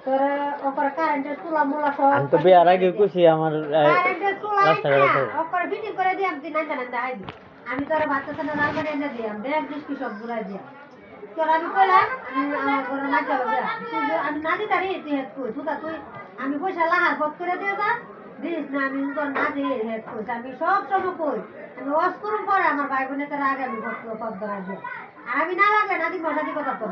তোরা ওপরে কারেন্টের চুলা মুলা সব আমি তো বিয়ার আগে খুশি আমার কারেন্টের চুলা রাস্তাঘাটে ওপরে ফিটিং করে দিয়াম দিন না আইবি আমি তোরা ভাত সাথে রাল করে এনে দিয়াম দেখ দিস কি সব ঘুরাই দিয়াম তোরা আমি কইলাম আমার ঘরে না যাও তুই আমি না দিতে রে তুই হেড কই তুই আমি পয়সা লাহার ভোট করে দিয়ে যা দিস না আমি তো না দিয়ে হেড কই আমি সব সময় কই আমি ওয়াশ করুন পরে আমার ভাই বোনের তার আগে আমি ভোট ধরা দিই আর আমি না লাগে নাদি মশাদি কথা তো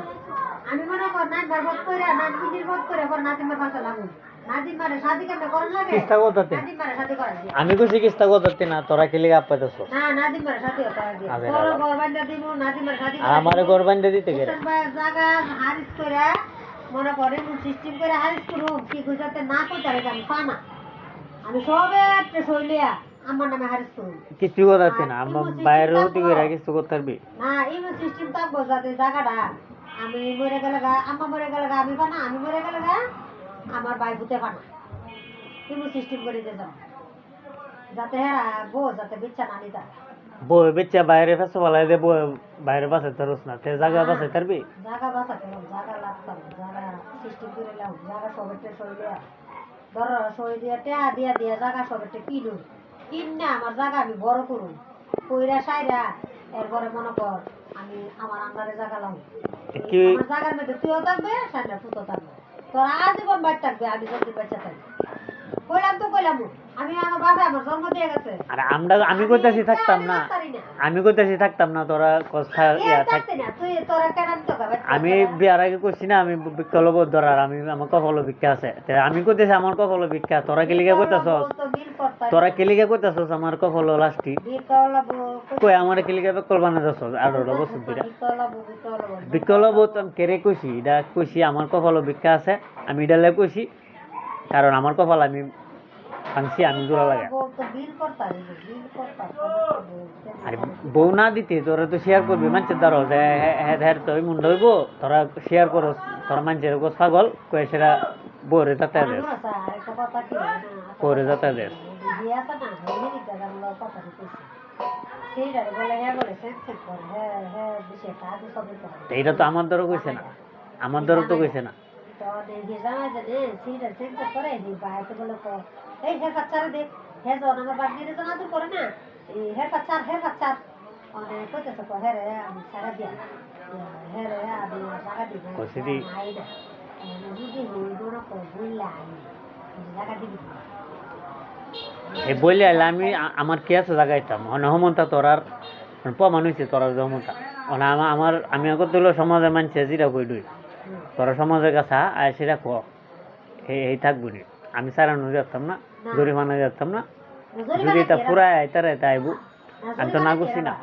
আমি মনে কর নাইবার ভোট করে না তিনদিন ভোট করে পর নাদিমার পাশে লাগুন নাদিমারে শাদি কেমনে করেন লাগে কিস্তা করতে নাদিমারে শাদি করে আমি খুশি কিস্তা করতে না তোরা খেলে আপাতত না নাদিমারে শাদি করে দিয়ে তোর ঘর বান্ধা দিব নাদিমারে শাদি আর আমারে ঘর বান্ধা দিতে গেলে জায়গা হারিস করে মনে করে সিস্টেম করে হারিস করুন কি গুজাতে না করতে আমি পানা আমি সবে একটা শৈলিয়া আমার নামে হারিস করুন কিছু করতে না আমার বাইরে হতে করে কিছু করতে পারবি না এই সিস্টেম তা বোঝাতে জায়গাটা আমি মরে গেলে গা আম্মা মরে গেলে গা আমি পানা আমি মরে গেলে গা আমার ভাই ভূতে পানা তুমি সিস্টেম করে দিয়ে যাও যাতে হেরা বো যাতে বিচ্ছা না নিতা বই বেচা বাইরে ফেসো বলাই দে বই বাইরে বাসে তরস না তে জায়গা বাসে তারবি জায়গা বাসাতে জায়গা লাগতাম জায়গা সিস্টেম করে লাও জায়গা সবেতে সইলিয়া ধর সই দিয়া টেয়া দিয়া দিয়া জায়গা সবেতে কিনু কিনে আমার জায়গা আমি বড় করুন কইরা সাইরা এরপরে মনে কর আমি আমার আন্ডারে জায়গা লাও কি আমার জায়গার মধ্যে তুইও থাকবে সাইরা ফুটো থাকবে তোর আজীবন বাইর থাকবে আমি যদি বেঁচে থাকি কইলাম তো কইলাম আমি আমার বাবা আমার জন্ম দিয়ে গেছে আরে আমি কইতাছি থাকতাম না আমি কইতাছি থাকতাম না তোরা কথা ইয়া থাক থাকতে না তুই তোরা কেন তো গাবে আমি বিয়ার আগে কইছি না আমি বিকলব ধরার আমি আমার কপাল ভিক্ষা আছে তে আমি কইতেছি আমার কপাল ভিক্ষা তোরা কি লিগা কইতাছস তোরা কি লিগা কইতাছস আমার কপাল লাস্টি কই আমার কি লিগা বিকল বানা দছস 18 বছর ধরে বিকলব তো কেরে কইছি এটা কইছি আমার কপাল ভিক্ষা আছে আমি এটা লাগে কইছি কারণ আমার কপাল আমি ফাংসি আমি জোড়া লাগে আরে বউ না দিতে তোরা তো শেয়ার করবি মানুষের দ্বারা যে হ্যাঁ তো ওই মুন্ড হইব তোরা শেয়ার করো তোরা মানুষের ছাগল কয়ে সেটা বউরে যাতে দেশ করে যাতে দেশ এইটা তো আমার দ্বারা কইছে না আমার দ্বারা তো কইছে না বললে আমি আমার কি আছে জায়গাইতাম হমনটা তোরার প্রমাণ হয়েছে তোরার জমতা আমার আমি আগত দিল সমাজের মানছে যেটা কই দুই তোরা সমাজের কাছে আর সেটা ক এই থাকবো নি আমি সারানো যাতাম না জরিমানা যাতাম না যদি এটা ফুরায় আইতারে তাইব আমি তো না করছি না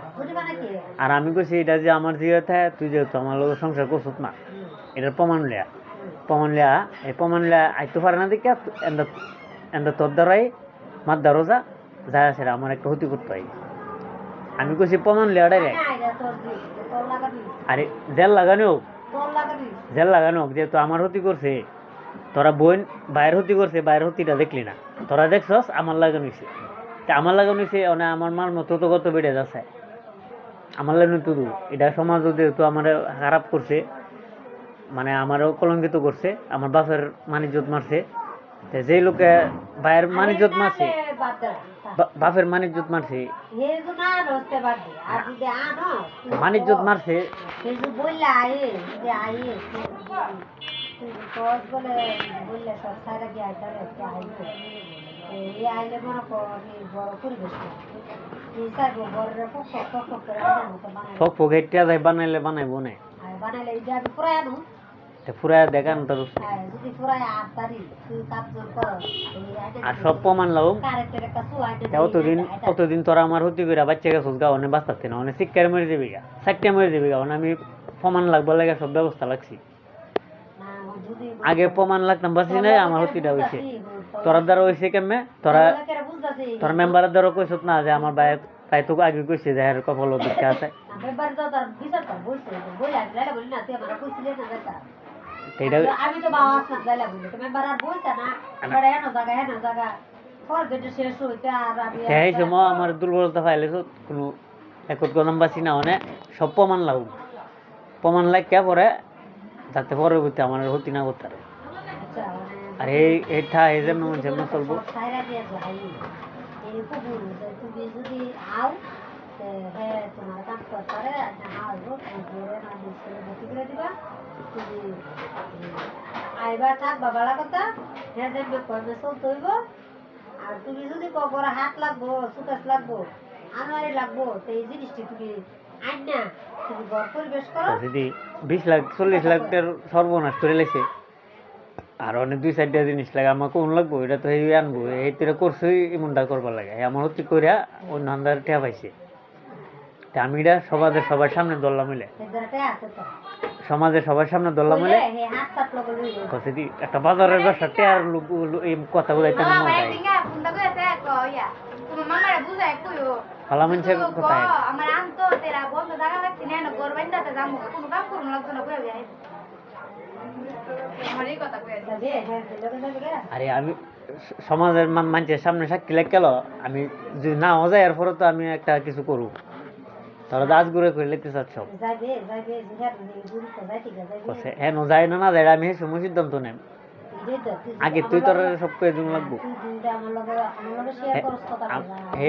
আর আমি কইছি এটা যে আমার জিগাতে তুই যেহেতু আমার লোক সংসার করছত না এটার প্রমাণ লিয়া এই প্রমাণ লিয়া আইতে পারে না দেখে এন্ড তোর দ্বারাই মার দ্বারও যা সেটা আমার একটা ক্ষতি করতে হয় আমি কইছি প্রমাণ লিয়া ডাইরেক্ট আরে জেল লাগানো যেহেতু আমার ক্ষতি করছে তোরা বোন বাইরের ক্ষতি করছে বাইরের ক্ষতিটা দেখলি না তোরা দেখছস আমার লাগানো হয়েছে আমার লাগানো হয়েছে আমার মার মতো তো কত বেড়ে যাচ্ছে আমার লাগানো তো এটা সমাজ যেহেতু আমার খারাপ করছে মানে আমারও কলঙ্কিত করছে আমার বাপের মানিজ্জত মারছে যে লোকে বাইরের মানিজ্জত মারছে বাপের মানিজ্জত মারছে মানিজ্জত মারছে ফক ফক হেটিয়া যায় বানাইলে বানাইবো না ফুরাই দেখান তো আর সব প্রমাণ লাও অতদিন তোরা আমার হতি করে বাচ্চা গেছিস গা অনেক বাঁচতে না অনেক শিক্ষার মরে যাবি গা চাকরি মরে যাবি গা আমি প্রমাণ লাগবে লাগে সব ব্যবস্থা লাগছি আগে প্রমাণ লাগতাম বাঁচি নাই আমার হতিটা হয়েছে তোরার দ্বারা হয়েছে কেমনে তোরা মেম্বারের দ্বারা কইছত না যে আমার ভাই তাই তো আগে কইছে যে এর কপাল ভিক্ষা আছে আমি তো বাবা আসলাম যাইলা বলি তুমি বারার বইতা না বড় এনো জায়গা ফরগেট শেষ হইতে আর আমি এই সময় আমার দুর্বলতা ফাইলে কোনো একট গণম বাসি না মানে সব প্রমাণ লাগ কে পরে যাতে পরবর্তী আমার হতি না করতে বুঝছা মানে আর এইটা এই যে মন যেমন চলবো সাইরা দিয়ে যাই এই কুকুর তুমি যদি আও হ্যাঁ তোমার কাম করতে আসবো কুকুরে না দিচ্ছে ভর্তি করে দিবা তুমি আইবা থাকবা ভালো কথা হ্যাঁ দেখবে কর্মে চলতে হইব আর তুমি যদি কবর হাত লাগবো সুকাস লাগবো আনোয়ারি লাগবো তো এই জিনিসটি তুমি আইন না তুমি ঘর পরিবেশ করো যদি 20 লাখ 40 লাখের সর্বনাশ করে লেছে আর অনেক 2-4টা জিনিস লাগে আমার কোন লাগবো এটা তো এই আনবো এই তোরা করছই এমনটা করবার লাগে আমার হচ্ছে কইরা অন্য আন্দার টেয়া পাইছে তা আমি এটা সবার সামনে দল্লা মিলে এদারটা আছে তো সমাজের সবার সামনে দল্লা মিলে হে হাত পাত লগো লইও কইছে দি একটা বাজারের ব্যবসা টেয়ার এই কথা বলাইতে না মন চাই ফালা মানুষের কথা আমার আনতো তেরা বন্ধ জায়গা লাগছে না গোর বাইন্দাতে যাবো কোনো কাম করুন লাগতো না কই যাই আমার এই কথা কই যাবে হ্যাঁ লগো যাবে গা আরে আমি সমাজের মানুষের সামনে সাক্ষী লাগ গেল আমি যদি না হয়ে যায় এরপরে তো আমি একটা কিছু করব তারা দাস ঘুরে করে লেতে চাচ্ছ যাবে জিহার গুরু তো যাইতে যাবে কসে হ্যাঁ ন যায় না যায় আমি সময় সিদ্ধান্ত নেব আগে তুই তোর সব কয়ে দিন লাগবো আমার লগে শেয়ার করছ কথা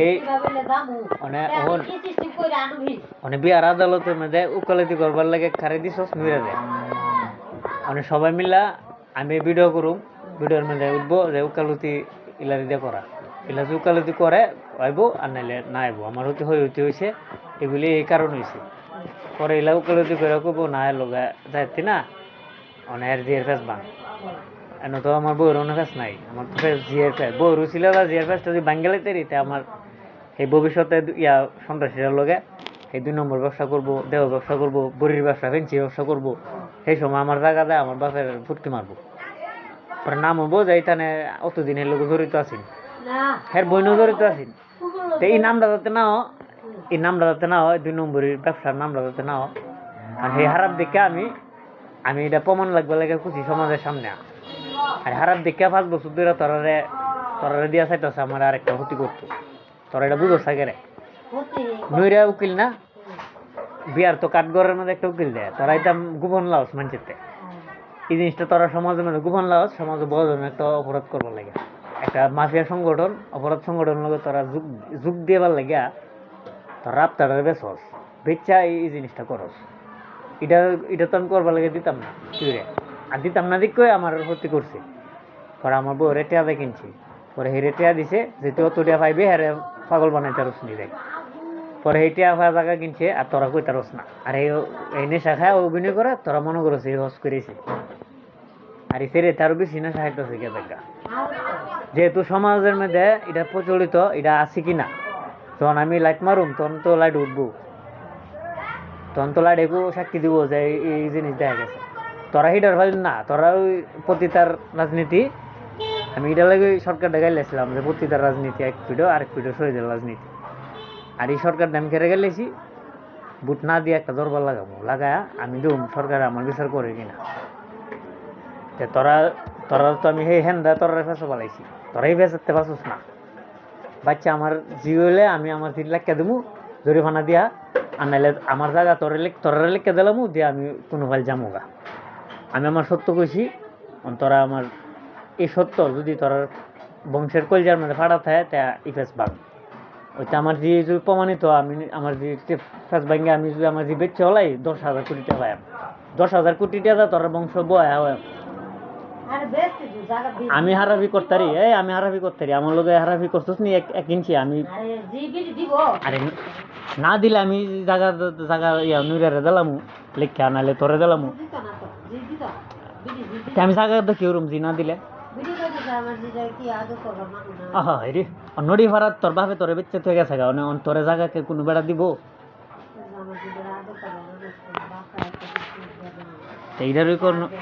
এই কিভাবে লে যামু মানে ওহন কি সিস্টেম কইরা আনুবি মানে বিয়ার আদালতের মধ্যে উকালতি করবার লাগে খারে দিছস মিরা দেয় মানে সবাই মিলা আমি ভিডিও করুম ভিডিওর মধ্যে উঠবো যে উকালতি ইলারি দিয়ে করা ইলা যে উকালতি করে আইব আর নাইলে না আইব আমার হইতে হয়েছে এগুলি এই কারণ হয়েছে পরে ইলা উকালতি করে কব না লগা যাইতি না অনেক জিয়ার ফেস বাং এন তো আমার বউর অনেক ফেস নাই আমার তো ফেস জিয়ার ফেস বউর ছিল না জিয়ার ফেসটা যদি বাঙ্গালিতে রিতে আমার এই ভবিষ্যতে সন্ত্রাসীরা লগে এই 2 নম্বর ব্যবসা করবো দেহ ব্যবসা করবো বড়ির ব্যবসা ফেন্সি ব্যবসা করবো সেই সময় আমার জায়গা দেয় আমার বাপের ফুটকি মারবো পরে নাম হবো যে এইখানে অতদিন এর লোক জড়িত আছেন না হ্যাঁ বইনও জড়িত আছেন তো এই নামটা যাতে না হয় এই নামটা যাতে না হয় 2 নম্বরের ব্যবসার নামটা যাতে না হয় আর এই হারাপ দেখে আমি এটা প্রমাণ লাগবে লাগে খুশি সমাজের সামনে আর হারাপ দেখে 5 বছর ধরে তোরারে দিয়া চাইতেছে আমার আরেকটা ক্ষতি করতো তোরা এটা বুঝো থাকে রে হতে নইরা উকিল না বিয়ার তো কাঠগড়ের মধ্যে একটা উকিল দেয় তারা এটা গোপন লাওস মানচিতে এই জিনিসটা তোরা সমাজের মধ্যে গোপন লাওস সমাজে বড় ধরনের একটা অপরাধ করবার লাগে একটা মাফিয়া সংগঠন অপরাধ সংগঠন লগে তোরা যুগ দেবার লাগে তোরা রাপ্তারের বেসস বেচা এই জিনিসটা করস এটা তো আমি করবার লাগে দিতাম না তুই রে আর দিতাম না দিক আমার ক্ষতি করছে পরে আমার বউ রেটিয়া দিয়ে কিনছি পরে হে রেটিয়া দিছে যেহেতু অত টিয়া পাইবে হ্যাঁ পাগল বানাইতে রস নি দেয় পরে এই টিয়া পাওয়া জায়গা কিনছে আর তোরা কইতা রস না আর এই নেশা খায় অভিনয় করে তোরা মনে করছে এই হস করেছে আর এই সেরে তারও বেশি নেশা খাইতেছে কে দেখা যেহেতু সমাজের মধ্যে এটা প্রচলিত এটা আছে কিনা যখন আমি লাইট মারুম তখন তো লাইট উঠবো তখন তো লাইট একু সাক্ষী দিব যে এই জিনিস দেখা গেছে তোরা হিটার ভাই না তোরা ওই পতিতার রাজনীতি আমি এটা লাগে সরকার দেখাইলাম যে পতিতার রাজনীতি এক পিঠো আরেক পিঠো শহীদের রাজনীতি আর এই সরকার দাম খেরে গেলেছি বুট না দিয়ে একটা দরবার লাগাবো লাগায়া আমি দেব সরকার আমার বিচার করে কিনা তোরা তো আমি সেই হেন দেয় তোরা ফেসো পালাইছি তোরাই বেচাতে পারছিস না বাচ্চা আমার জি হইলে আমি আমার 3 লাখ দেবো জরিমানা দিয়া আর নাইলে আমার জায়গা তোরা লিখে দিলাম দিয়ে আমি কোনো ভাল যাবো গা আমি আমার সত্য কইছি তোরা আমার এই সত্য যদি তোরা বংশের কলজার মধ্যে ফাটা থাকে তা ইফেস বাং ওইটা আমার যে যদি প্রমাণিত আমি আমার যে ফেস ভাঙ্গে আমি যদি আমার যে বেচে হলাই 10,000 কোটি টাকা পাই 10,000 কোটি টাকা তোর বংশ বয়া হয় আমি হারাবি করতারি আমি হারাবি করতারি আমার লোকে হারাবি করছিস নি 1 ইঞ্চি আমি আরে না দিলে আমি জায়গা নুইরারে দিলাম লেখা নাহলে তোরে দিলাম আমি জায়গা দেখি ওরম জি না দিলে রে নদী ভাড়া তোর বাপে তোরে বেচতে হয়ে গেছে গা তোরে জায়গাকে কোনো বেড়া দিব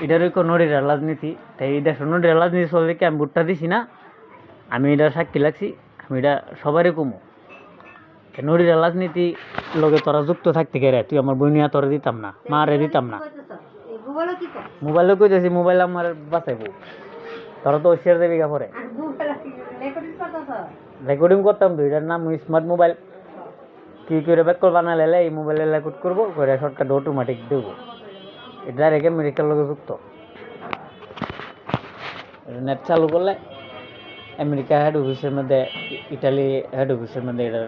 এটারই নদীর রাজনীতি তাই এটা নদীর রাজনীতি চললে কি আমি ভোটটা দিছি না আমি এটা সাক্ষী লাগছি আমি এটা সবারই কমো নদীর রাজনীতি লগে তোরা যুক্ত থাকতে গেলে তুই আমার বইনিয়া তোরে দিতাম না মারে দিতাম না মোবাইলে কইতেছি মোবাইল আমার বাঁচাইবো তোরা তো শেয়ার দেবি গা পরে রেকর্ডিং করতাম তো এটার নাম স্মার্ট মোবাইল কি করে ব্যাক কল বানালে এই মোবাইলে রেকর্ড করবো করে শর্টকাট অটোমেটিক দেবো এটা রেখে মেডিকেল লগে যুক্ত নেট চালু করলে আমেরিকা হেড অফিসের মধ্যে ইটালি হেড অফিসের মধ্যে এটার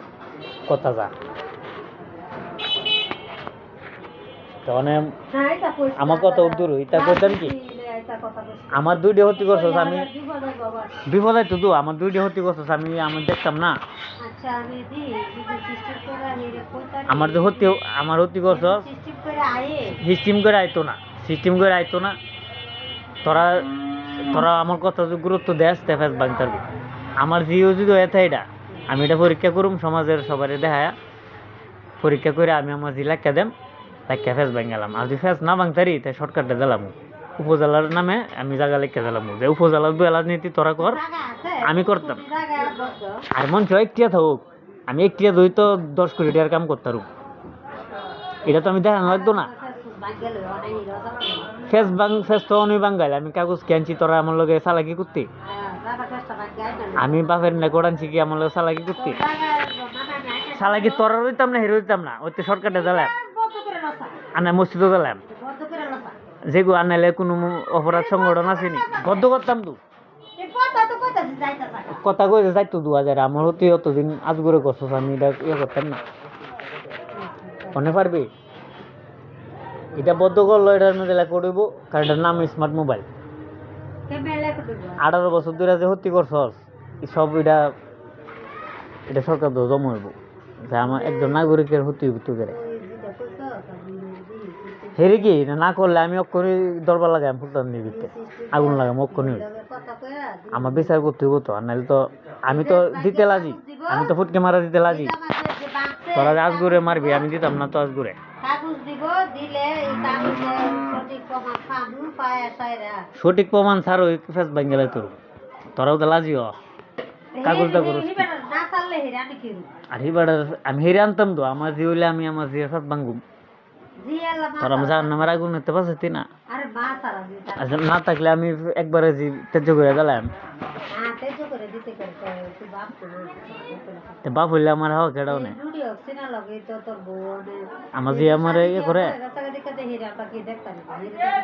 কথা যা তো মানে হ্যাঁ এটা কইছি আমার কথা দূর ইটা কইতাম কি এটা কথা কইছি আমার দুইটা হতি করছস আমি বিপদ হয় বাবা বিপদ তো দু আমার দুইটা হতি করছস আমি দেখতাম না আচ্ছা আমি দি যদি সিস্টেম করে হেরে কইতা আমার যে হতি আমার হতি করছস সিস্টেম করে আয়ে সিস্টেম করে আইতো না সিস্টেম করে আইতো না তোরা তোরা আমার কথা যদি গুরুত্ব দেস তেফেস বাংতার আমার জিও যদি হয়ে থাকে এটা আমি এটা পরীক্ষা করুম সমাজের সবারই দেখায় পরীক্ষা করে আমি আমার জি লেখা দেম লেখা ফেস ভাঙালাম আর যদি ফেস না ভাঙতারি তাই শর্টকাটে দিলাম উপজেলার নামে আমি জায়গা লিখে দিলাম যে উপজেলার রাজনীতি তোরা কর জায়গা আছে আমি করতাম জায়গা বদ্ধ আর মঞ্চ একটিয়া থাকুক আমি একটিয়া দই তো 10 কোটি টাকার কাম করতাম এটা তো আমি দেখানো লাগতো না বাঙ্গালো অনেক ফেস তো অনেক বাঙ্গাল আমি কাগজ কেনছি তোরা আমার লগে চালাকি করতে দাদা কষ্ট বাঙ্গালো আমি বাপের রেকর্ড আনছি কি আমার লগে চালাকি করতে চালাকি তোরা রইতাম না হেরে রইতাম না ওই তো শর্টকাটে দিলাম বদ্ধ করে লসা আনা মসজিদও দিলাম বদ্ধ করে লসা যেগু আনাইলে কোনো অপরাধ সংগঠন আসেনি বদ্ধ করতাম তো এই কথা তো কইতাছি যাইতা থাকা কথা কই যে যাইতো 2000 আমার হতে অতদিন আজ করে করছস আমি এটা ইয়ে করতাম না মনে পারবি এটা বদ্ধ করলো এটার মধ্যে লেখা উঠবো কারণ এটার নাম স্মার্ট মোবাইল কেমেলে কইবো 18 বছর ধরে যে হত্যি করছস সব এটা সরকার তো জমা হইব যে আমার একজন নাগরিকের হত্যি হইতে করে ওই যেটা কইছো তাহলে হেরে কি না করলে আমি অক্ষরে দরবার লাগাই ফুলতাম নিবিতে আগুন লাগাম অক্ষরে কথা কইয়া আমার বিচার করতে হইব তো আর নাহলে তো আমি তো দিতে লাজি আমি তো ফুটকে মারা দিতে লাজি যে বাঁচছে তোরা আজ ঘুরে মারবি আমি দিতাম না তো আজ ঘুরে কাগজ দিব দিলে এই কাগজে সঠিক প্রমাণ পাবো পায়া সাইরা সঠিক প্রমাণ ছাড় ওই ফেস বাঙ্গালে তোর তোরাও তো লাজিও কাগজটা করস কি? না চাললে হেরে আমি কি আর হিবাড়ার আমি হেরে আনতাম তো আমার জি হইলে আমি আমার জিয়ের সাথে ভাঙ্গুম জি আল্লাহ মা তোর আমি জান নামের আগুন নিতে পারছি না আরে মা সারা জি আচ্ছা না থাকলে আমি একবারে জি তেজ করে গেলাম হ্যাঁ তেজ করে দিতে করতে তুই বাপ তো তো বাপ হইলে আমার হাওয়া কেডাও নেই রুডি হচ্ছে না লগে তো তোর বোনে আমার জি আমার ইয়ে করে রাস্তা দিকে দেখি আমরা কি দেখতাম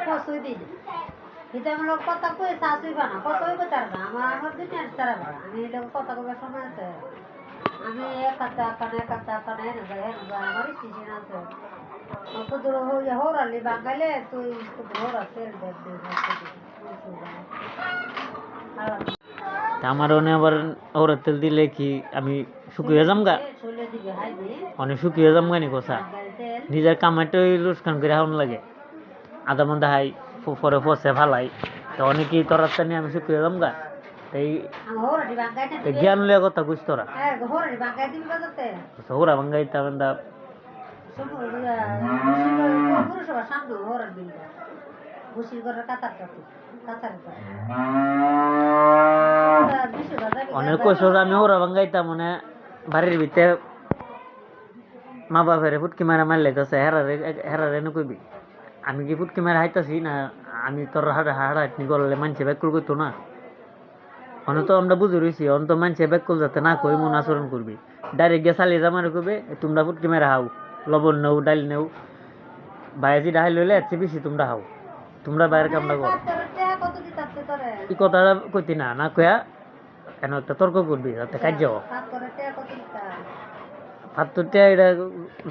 পছই দিই এটা আমরা কথা কই শাশুই বানা কতই বতার না আমার দিন আর তারা আমি এটা কথা কবার সময় আছে আমি এক কথা কানে না যায় আমার স্টেশন আছে কত দূর হইয়া হরালি বাঙালে তুই কত দূর আছে দেখ তা আমার অনেক আবার ওরা তেল দিলে কি আমি শুকিয়ে যাম গা চলে দিবে হাইবে অনেক শুকিয়ে যাম গানি কথা তেল নিজের কামাইটাই লুসকান করে হাউন লাগে আধা মধ্যে হাই পরে ফসে ফালাই তো অনেকেই তোর রাস্তা নিয়ে আমি শুকিয়ে যাম গা এই হরালি বাঙাইতে এই জ্ঞান লিয়া কথা বুঝ তোরা হ্যাঁ হরালি বাঙাই দিবি বাজাতে ওরা ভাঙ্গাইতে আমরা পুরসভা সামনে হরাল বিল বসির ঘরের কাতার কাতার অনেক কইছো যে আমি ওরা ভাঙ্গাইতাম মানে বাড়ির ভিতরে মা বাপের ফুটকি মারা মারলে তো হেরারে কইবি আমি কি ফুটকি মারা হাইতাছি না আমি তোর হাড়াহাটনি করলে মানছে ব্যাকুল করতো না অন তো আমরা বুঝে রয়েছি অন তো মানছে ব্যাকুল যাতে না কই মন আচরণ করবি ডাইরেক্ট গিয়ে চালিয়ে যামারে কইবে তোমরা ফুটকি মারা হাও লবণ নেও ডাইল নেও ভাইজি ডাইল লইলে এর চেয়ে বেশি তোমরা হাও তোমরা বাইরের কামটা করো এই কথাটা কইতি না না কয়া কেন একটা তর্ক করবি যাতে কাজ যাও ফাত্তরটা এটা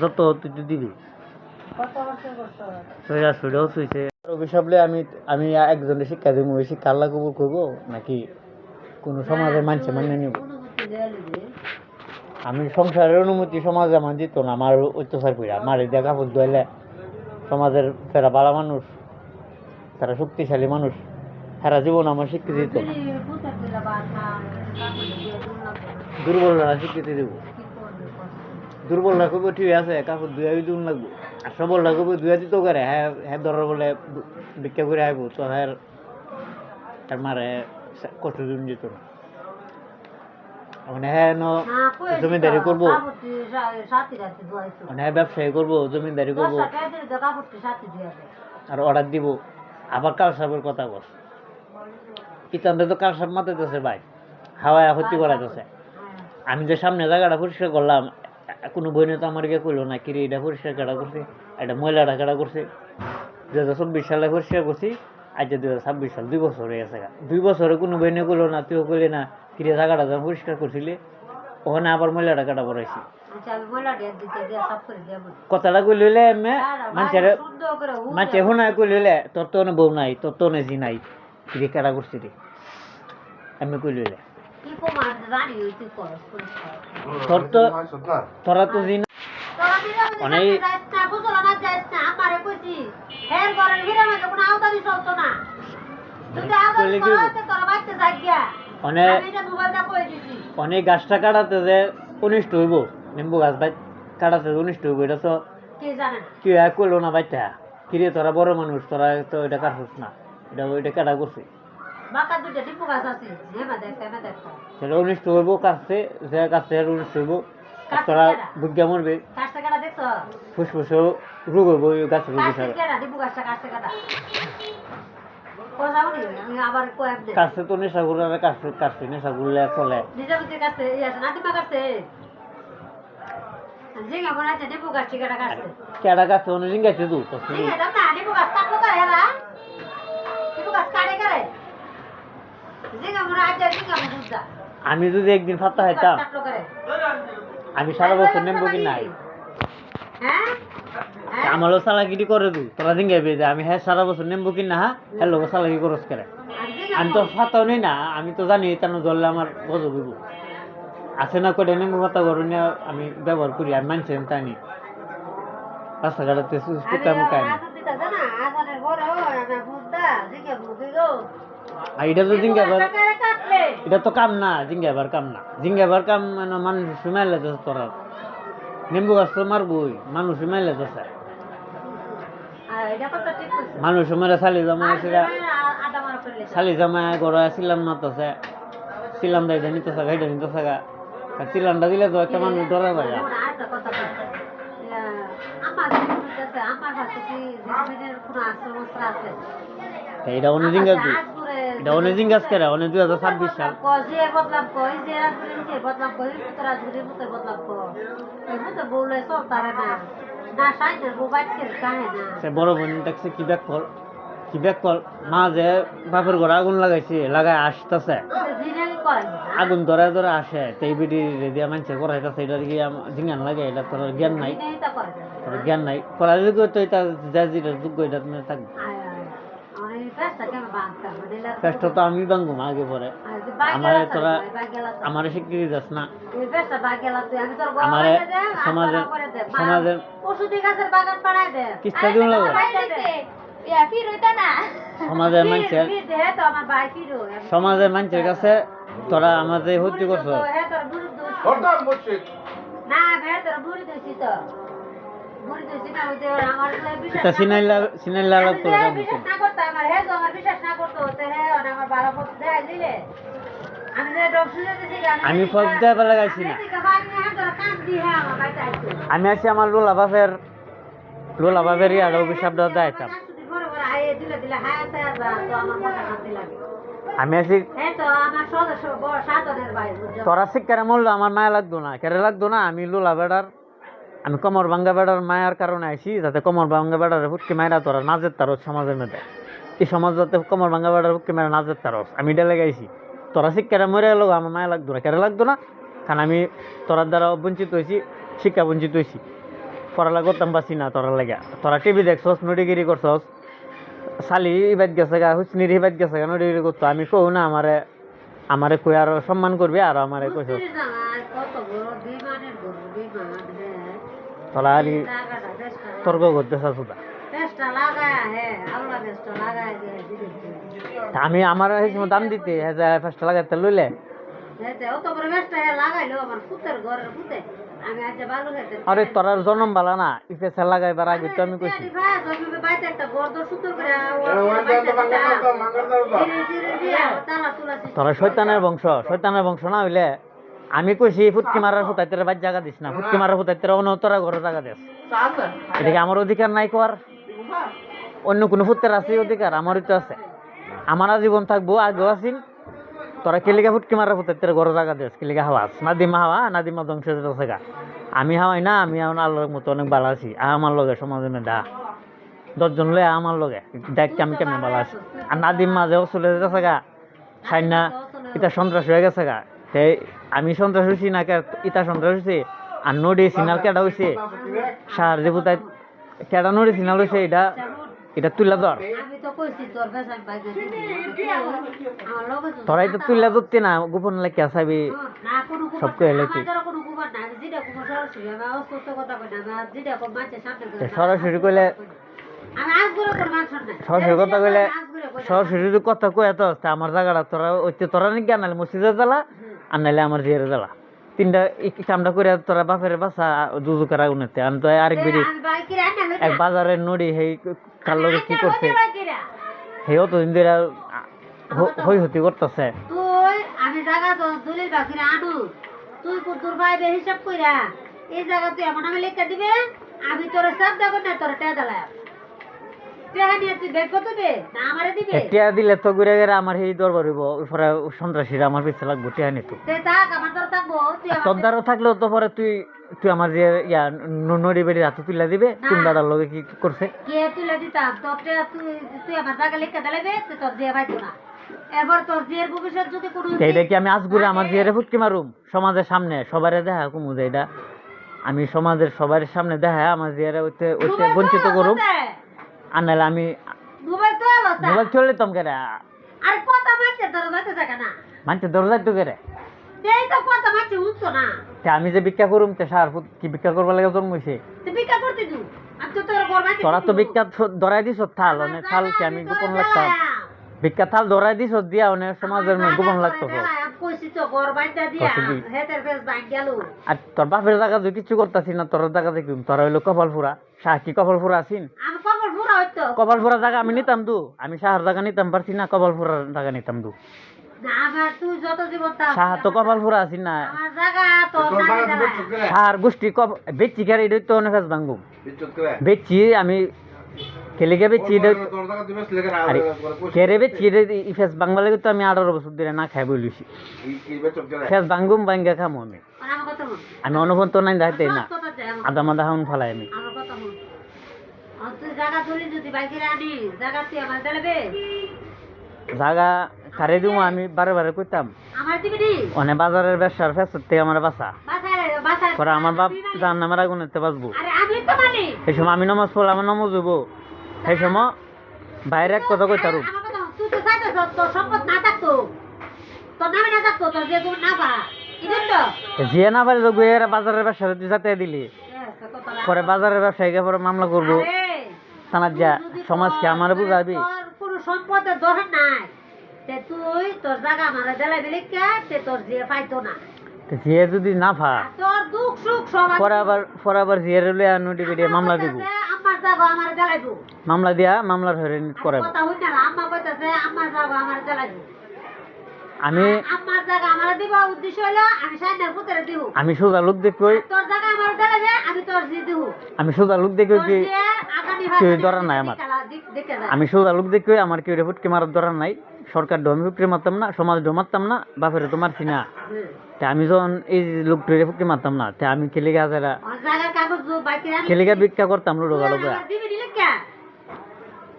যত তুই দিবি সুইডাও শুইছে অভিশাপলে আমি একজনের শিক্ষা দিব ওই শিক্ষা আল্লাহ কবুল করবো নাকি কোন সমাজের মানছে মানে নিব আমি সংসারের অনুমতি সমাজে আমার দিত না আমার অত্যাচার করি আমার এই দেখা পদ্ধ হইলে সমাজের তারা ভালো মানুষ তারা শক্তিশালী মানুষ সারা জীবন আমার স্বীকৃতি দিত না দুর্বলরা স্বীকৃতি দিব দুর্বলরা কবে ঠিক আছে কাপড় দুই দিন লাগবো আর সবলরা কবে দুই দিত করে হ্যাঁ হ্যাঁ ধরার বলে ভিক্ষা করে আইব তো হ্যাঁ তার মারে কষ্ট দিন যেত না মানে হ্যাঁ জমিদারি করবো মানে হ্যাঁ ব্যবসায়ী করবো জমিদারি করবো আর অর্ডার দিব আবার কালসাপের কথা বল ইতানটা তো কালসাপ মাথাতেছে ভাই হাওয়ায় ক্ষতি করাইতেছে আমি যে সামনে জায়গাটা পরিষ্কার করলাম কোনো বইনে তো আমার গিয়ে করলো না কিরে এটা পরিষ্কার কাটা করছি এটা ময়লাটা কাটা করছে 2024 সালে পরিষ্কার করছি আজ 2026 সাল 2 বছর হয়ে গেছে 2 বছরে কোনো বইনে করলো না তুইও করলি না কিরে জায়গাটা যখন পরিষ্কার করছিলি ওখানে আবার ময়লাটা কাটা পড়াইছি আচ্ছা আমি বলা দিয়ে দিতে দিয়ে সব করে দেব কথাটা কইলে হইলে এমনি মানুষের সুন্দর করে মানুষ এখন কইলে হইলে তোর তো বউ নাই তোর তো জি নাই কিরে কাটা করছি রে এমনি কইলে হইলে কি কমার জানি ওই তুই কর তোর তো তোরা তো জি না তোরা দিলে অনেক না বুঝলা না যাইস না আমারে কইছি হের ঘরের ভিড়ে না কোনো আওতারি চলতো না যদি আওতারি করতে তোরা বাইতে যাই গিয়া অনেক আমি এটা মোবাইলটা কই দিছি অনেক গাছটা কাটাতে যে অনিষ্ট হইব নিম্বু গাছ বাই কাটাতে অনিষ্ট হইব এটা তো কে জানে না কি এক করলো না বাইটা কিরে তোরা বড় মানুষ তোরা তো এটা কাটছিস না এটা ওইটা কাটা করছি বাকা দুইটা টিপু গাছ আছে হেমা দেখতে সেটা অনিষ্ট হইব কাছে যে কাছে অনিষ্ট হইব তোরা বুঝা মরবে কাটতে কাটা দেখছো ফুসফুসেও রোগ হইব ওই গাছের রোগ কাটতে কাটা টিপু গাছটা কাটতে কাটা কোথাও নেই আমি আবার কয়েক দিন কাছে তো নেশা ঘুরে কাছে কাছে নেশা ঘুরলে চলে নিজে বুঝে কাটতে এই আছে নাতিমা কাটতে জিঙ্গা মনে আছে টিপু গাছ টিকাটা কাটতে কেডা কাছে অনেক জিঙ্গাইছে তো জিঙ্গা দাম না টিপু গাছ কাটলো করে হেরা টিপু গাছ কাটে করে জিঙ্গা মনে আছে জিঙ্গা বুঝা আমি যদি একদিন ফাত্তা খাইতাম কাটলো করে আমি সারা বছর নেবো কি নাই হ্যাঁ আমারও চালাকিটি করে দু তোরা জিঙ্গাইবে যে আমি হ্যাঁ সারা বছর নেবো কি না হ্যাঁ লোক চালাকি করস করে আমি তো ফাতাও নেই না আমি তো জানি তেন ধরলে আমার গজব হইব আছে না করে নেবো ফাতা করে নিয়ে আমি ব্যবহার করি আমি মানছি তাই নি রাস্তাঘাটাতে টুকা মুখায় না আর এটা তো জিঙ্গাবার এটা তো কাম না জিঙ্গাবার কাম না জিঙ্গাবার কাম মানে মানুষ শুনাইলে তো তোরা নেম্বু গাছ তো মারবই মানুষ শুনাইলে তো স্যার মানুষ মেরে শালি জমা সেটা শালি জমা গড়া সিলাম না তো সে সিলাম দেয় নিতে থাকা এটা নিতে থাকা সিলামটা দিলে তো একটা মানুষ ডরা যায় এটা অনেক জিঙ্গাস এটা অনেক জিঙ্গাস করে অনেক 2026 সাল সে বড় বোন দেখছে কি ব্যাক কল মা যে বাপের ঘরে আগুন লাগাইছে লাগাই আসতেছে আগুন ধরে ধরে আসে তো এই বিটি রেডিয়া মানছে করাইতেছে এটা দিকে জিঙ্গান লাগে এটা তোর জ্ঞান নাই তোর জ্ঞান নাই করা যোগ্য তো এটা যা যেটা যোগ্য এটা তুমি থাকবে কষ্ট তো আমি ভাঙবো আগে পরে আমার তোরা আমার স্বীকৃতি দাস না আমার সমাজের সমাজের কিস্তা দিন লাগবে সমাজের মানুষের কাছে তোরা আমাদের হত্যা করছ সিনাইলা লাভ করে আমি ফল দেওয়া লাগাইছি না আমি আছি আমার লোলা বাপের ইয়ার অভিশাপ দেওয়া দায়িত্ব আমি আছি তোরা শিক্ষারে মরলো আমার মায়া লাগতো না কেড়ে লাগতো না আমি লোলা বেড়ার আমি কমর ভাঙ্গা বেড়ার মায়ার কারণে আইসি যাতে কমর ভাঙ্গা বেড়ার ফুটকি মায়েরা তোরা নাজের তারস সমাজের মধ্যে এই সমাজ যাতে কমর ভাঙ্গা বেড়ার ফুটকি মায়েরা নাজের তারস আমি এটা লেগাইছি তোরা শিক্ষারে মরে গেল আমার মায়া লাগতো না কেড়ে লাগতো না কারণ আমি তোরার দ্বারা বঞ্চিত হয়েছি শিক্ষা বঞ্চিত হয়েছি পড়ালা করতাম পারছি না তোরা লেগে তোরা টিভি দেখছস নডিগিরি করছস শালি ইবাদ গেছে গা হুসনির ইবাদ গেছে গা নডিগিরি করতো আমি কৌ না আমারে কই আরো সম্মান করবি আর আমারে কইছ তোরা আর তর্ক করতেছ সুদা আমি আমার এই সময় দাম দিতে ফেসটা লাগাইতে লইলে আরে তোরার জন্ম বালা না ইফেসা লাগাইবার আগে তো আমি কইছি তোরা শয়তানের বংশ না হইলে আমি কইছি ফুটকি মারার ফুটাইতে বাদ জায়গা দিস না ফুটকি মারার ফুটাইতে অন্য তোরা ঘরে জায়গা দিস এটাকে আমার অধিকার নাই কর অন্য কোনো ফুটের আছে অধিকার আমারই তো আছে আমার জীবন থাকবো আগেও আছিন তোরা কেলিকা ফুটকি মারা ফুটাইতে ঘরে জায়গা দিস কেলিকা হাওয়াস নাদিমা ধ্বংস গা আমি হাওয়াই না আমি এখন আল্লাহর মতো অনেক ভালো আছি আমার লগে সমাজে দা 10 জন লয়ে আমার লগে দেখ আমি কেমন ভালো আছি আর নাদিম মাঝেও চলে যেতেছে গা সাইনা ইটা সন্ত্রাস হয়ে গেছে গা তাই আমি সন্ত্রাস হয়েছি না ইটা সন্ত্রাস হয়েছে আর নদী সিনাল কেডা হয়েছে সার যে বুতাই কেডা নদী সিনাল হয়েছে এটা এটা তুলে ধর আমি তো কইছি তোর বেসান বাইকে দিবি আমার লগে তো তোরাই তো তুলে ধরতে না গোপন লেখা চাবি না কোনো সব কই হলো কি? আমার দ্বারা কোনো কুমার না আমি যেটা কুমার সরাসরি আমি অস্পষ্ট কথা কই না আমি যেটা কোন মাছের সামনে কই না। সরাসরি কইলে আমি আজগুলো কোন মাংস নাই সরাসরি কথা কইলে আজগুলো কই না। সরাসরি যদি কথা কই এত আসতে আমার জায়গাটা তোরা ওইতে তোরা নাকি আনালে মসজিদে জ্বালা আর নাইলে আমার জিয়ারে জ্বালা তিনটা এই কামটা করে তোরা বাপের বাসা দুজুকের আগুনেতে আমি তো আরেক বেরি আমি বাইকে রান্না হই এক বাজারের নড়ি হেই কার লগে কি করছে হেও তো দিন ধরে হই হতি করতেছে তুই আমি জায়গা তো দলিল বাকিরা আনু তুই কুতুর ভাইবে হিসাব কইরা এই জায়গা তুই এমন আমি লেখা দিবে আমি তোর সব দেখো না তোর টেয়া দিলাম টেয়া নিয়ে তুই বের করতে দে না আমারে দিবে টিয়া দিলে তো ঘুরে গেলে আমার এই দরবার হইব পরে সন্ত্রাসীরা আমার পিছে লাগবো টিয়া নিত তে থাক আমার তোর থাকবো তুই আমার তোর দ্বারা থাকলেও তো পরে তুই তুই আমার যে ইয়া নড়ি বেড়ি হাতে তুলে দিবে কোন দাদার লগে কি করছে কে তুলে দিতাম তোর টেয়া তুই তুই আমার জায়গা লেখা দিলাবে তুই তোর দিয়ে পাইতো না এবার তোর জিয়ের ভবিষ্যৎ যদি কোনো তো এটা কি আমি আজ ঘুরে আমার জিয়ারে ফুটকি মারুম সমাজের সামনে সবারে দেখা কুমু যে এটা আমি সমাজের সবার সামনে দেখা আমার জিয়ারে ওইতে ওইতে বঞ্চিত করুম আর নাহলে আমি মোবাইল তো আলো মোবাইল চলে তোম কেরে আর কথা মারছে তোর যাইতে থাকে না মানছে দরজায় তো কেরে এই তো কথা মারছে উঠতো না তে আমি যে ভিক্ষা করুম তে সার কি ভিক্ষা করবার লাগে জন্মইছে তুই ভিক্ষা করতে তুই আমি তো তোর ঘর মারতে তোরা তো ভিক্ষা ধরাই দিছ থাল অনেক থাল কি আমি গোপন লাগতাম ভিক্ষা থাল ধরাই দিছ দিয়া অনেক সমাজের মধ্যে গোপন লাগতো কইছি তো ঘর বাইন্দা দিয়া কইছি কি? হেতের ফেস বাইন গেল আর তোর বাপের জায়গা যদি কিছু করতাছি না তোর জায়গা দেখুম তোরা হইলো কপাল ফুরা শাহ কি কপাল ফুরা আছিন আমি কবর পুরা হইতো কপাল ফুরা জায়গা আমি নিতাম দু আমি শাহর জায়গা নিতাম পারছি না কপাল ফুরার জায়গা নিতাম দু না আমার তুই যত জীবন তাও শাহ তো কপাল ফুরা আছিন না আমার জায়গা তো শাহর গোষ্ঠী বেচি গাড়ি এটা তো অনেক ভাঙ্গুম বেচি আমি খেলিকে বেচি আরে কেরে বেচি ফেস বাংলা লাগে তো আমি 18 বছর ধরে না খাই বলিছি ফেস বাঙ্গুম বাঙ্গা খামো আমি আমার কথা বল আমি অনুভব নাই দেখতে না কথা চাই আমার আদা মাদা হাউন ফালাই আমি আমার কথা বল আর তুই জায়গা ধরে যদি বাইকে আনি জায়গা তুই আমার দেবে জায়গা কারে দিমু আমি বারে বারে কইতাম আমার দিবি নি অনেক বাজারের ব্যবসার ফেসর থেকে আমার বাসা বাসায় পরে আমার বাপ জান নামের আগুনেতে বাঁচবো আরে আমি তো মানি সেই সময় আমি নমাজ পড়লে আমার নমাজ হইব সেই সময় বাইরে এক কথা কইতারু আমার কথা তুই তো চাইতেছ তোর সম্পদ না থাকতো তোর নামে না থাকতো তোর যে তুমি না পা ইদেন তো যে না পারে তো গুয়ে বাজারের ব্যবসা তুই যাতে দিলি পরে বাজারের ব্যবসায়ীকে পরে মামলা করবো থানার যা সমাজকে আমার বুঝাবি তোর কোনো সম্পদের দরকার নাই তে তুই তোর জায়গা আমারে দেলাই বেলিকা তে তোর যে পাইতো না তো যে যদি না ফা তোর দুঃখ সুখ সব পরে আবার জিয়ার লইয়া নোটি পিটিয়ে মামলা দিব আমার জায়গা আমারে দেলাইবো মামলা দিয়া মামলার হয়ে করাবো কথা হইনা না আম্মা কইতাছে আমার জায়গা আমারে দেলাইবো আমি আমার জায়গা আমারে দিব উদ্দেশ্য হলো আমি সাইনার পুত্রে দিব আমি সোজা লোক দেখই তোর জায়গা আমারে দেলাইবে আমি তোর জি দিব আমি সোজা লোক দেখই কি আগামী কেউ ধরার নাই আমার দেখে যা আমি সোজা লোক দেখই আমার কেউ ফুটকে মারার ধরার নাই সরকার ডমি ফুটকে মারতাম না সমাজ ডমারতাম না বাপের তো মারছি না তা আমি যখন এই লোকটা ফুটকে মারতাম না তা আমি খেলে গাছেরা জায়গার কাগজ বাইকে রাখি খেলে ভিক্ষা করতাম লুডো গালো দিবি দিলে কে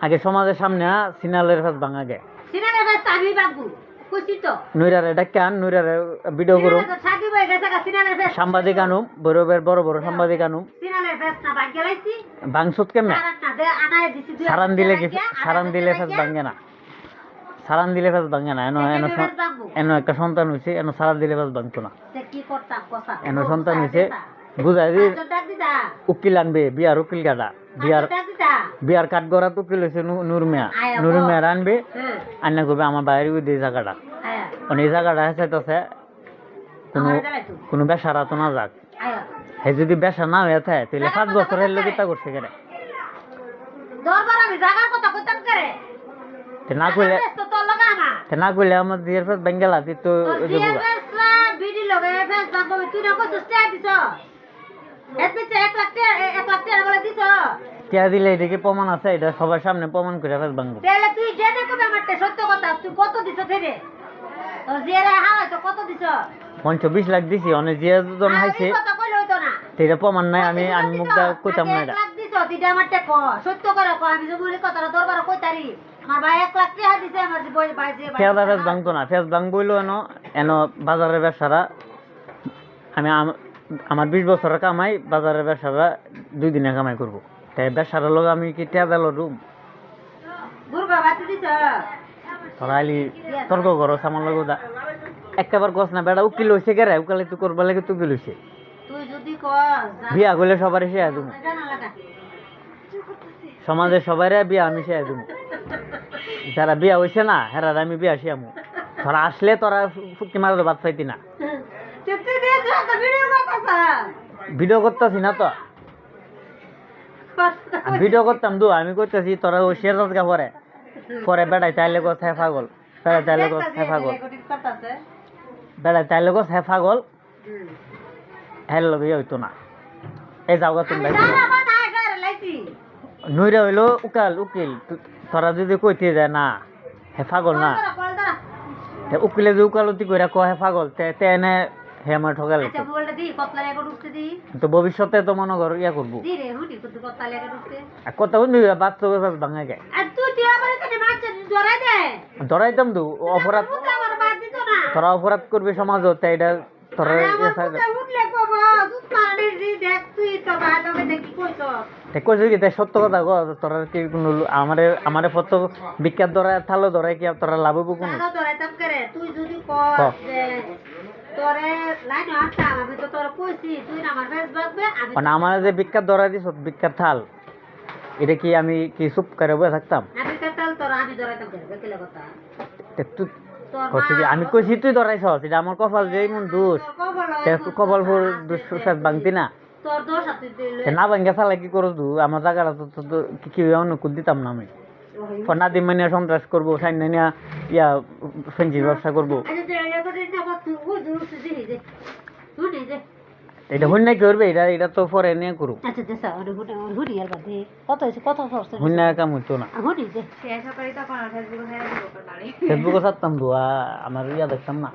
আগে সমাজের সামনে সিনালের ফাঁস ভাঙা গে সিনারে ব্যস্ত আমি বাবু কইছি তো নইরারে ডাক্কান নইরারে ভিডিও করুম সাদি বই গেছে সিনারে ব্যস্ত সাংবাদিক আনুম বড় বড় সাংবাদিক আনুম সিনারে ব্যস্ত না বাইকে লাইছি ভাঙসুত কেমনে সারান না দে আনায় দিছি দুই সারান দিলে কি সারান দিলে ফাঁস ভাঙে না সারান দিলে ফাঁস ভাঙে না এনো একটা সন্তান হয়েছে এনো সারান দিলে ফাঁস ভাঙতো না কি করতাম কথা এনো সন্তান হয়েছে বুঝাই দি ডাক দিতা উকিল আনবে বিয়ার উকিল গাদা ডাক দিতা বিয়ার কাঠ গড়া উকিল হয়েছে নুরমিয়া নুরমিয়া আনবে হ্যাঁ আন্না করবে আমার বাইরে ওই দিয়ে জায়গাটা আয়া এই জায়গাটা হেঁচাইতেছে কোনো আমার দেলাইতো কোনো বেসারা তো না যাক আয়া হে যদি বেসা না হয়ে থাকে তাহলে 5 বছরের লোক তা করছে কেন দরবার আমি জায়গার কথা কইতাম করে তে না কইলে তো তোর লগা না তে না কইলে আমার দিয়ের ফাস বেঙ্গলা দি তো তোর ফেসলা বিডি লগে ফেস বাঙ্গো তুই না কইছিস টাকা দিছ এতে 1 লাখ টাকা বলে দিছ টিয়া দিলে এদিকে প্রমাণ আছে এটা সবার সামনে প্রমাণ করে ফাস বাঙ্গো তাহলে তুই জেনে কবে আমারটা সত্য কথা তুই কত দিছ ফেরে তোর জিয়ারে হালাই তো কত দিছ 20 লাখ দিছি অনেক জিয়া জন হাইছে কথা কইলে হইতো না তেরা প্রমাণ নাই আমি মুখটা কইতাম না এটা লাখ দিছ তুই আমারটা ক সত্য করে ক আমি জমুরি কথাটা দরবার কইতারি আমার ভাই 1 লাখ টাকা দিছে আমার যে বই বাইছে ফেজা ফেজ ভাঙতো না, ফেজ ভাঙবইলো এনো বাজারের ব্যবসারা আমি আমার 20 বছরের কামাই বাজারের ব্যবসারা 2 দিনে কামাই করবো, তাই ব্যবসার লোক আমি কি টেদা লড়ুম? গুরবা বাতি দিছ তোরা আইলি তর্ক করো আমার লোক একবার গছ না বেড়া উকিল হয়েছে গেরে উকালে তুই করবার লাগে তুই লইছে তুই যদি কস বিয়া করলে সবার সে আদুম জানা লাগা সমাজের সবাই বিয়া আমি সে আদুম যারা বিয়া হয়েছে না হেরার আমি বিয়া শিয়ামু তোরা আসলে তোরা ফুটকি মারতে বাদ পাইতি না তুই দিছ তো ভিডিও করতাছ ভিডিও করতেছি না তো ভিডিও করতাম দু আমি করতেছি তোরা ওই শেয়ার গা পরে পরে বেড়াই তাইলে গো হ্যাঁ পাগল বেড়াই তাইলে গো হ্যাঁ পাগল বেড়াই তাইলে গো হ্যাঁ পাগল হ্যাঁ লগে হইতো না এই যাও গা তুমি নইরা হইলো উকিল তোরা যদি কইতে যায় না হে পাগল না উকিলে যে উকালতি কইরা কয় হে পাগল তে এনে হে আমার ঠকালে তো ভবিষ্যতে তো মনে কর ইয়া করবো কথা শুনবি বাচ্চা ভাঙা যায় ধরাইতাম তো অপরাধ তোরা অপরাধ করবি সমাজত এটা তোরা কইছে কি সত্য কথা ক তোরা কি কোনো আমারে ফটো বিখ্যাত ধরা থালো ধরাই কি তোরা লাভ হবো কোনো তুই যদি কস যে তোরে লাইন আসতাম আমি তো তোর কইছি তুই না আমার ফেস বাগবে আমি মানে আমার যে বিখ্যাত ধরা দিছ বিখ্যাত থাল এটা কি আমি কি চুপ করে বসে থাকতাম আমি কাটাল তোর আমি ধরাইতাম কেন কেলে কথা তুই কইছি কি আমি কইছি তুই ধরাইছ এটা আমার কপাল যে এমন দোষ কপাল ফুল দোষ ভাঙতি না তোর দোষ আছে তুই না ভাঙ্গা চালা কি করো তু আমার জায়গাটা তো কি অনুকূল দিতাম না আমি নাদি মানে সন্ত্রাস করবো সাইনা ইয়া ফেঞ্চির ব্যবসা করবো এটা হইন না কি করবে এটা তো পরে নিয়ে করুক হইন না কাম হইতো না ফেসবুকে ছাড়তাম ধোয়া আমার ইয়া দেখতাম না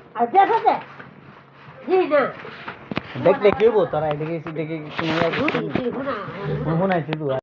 দেখলে কি হবো তারা দেখে শুনাইছি ধোয়া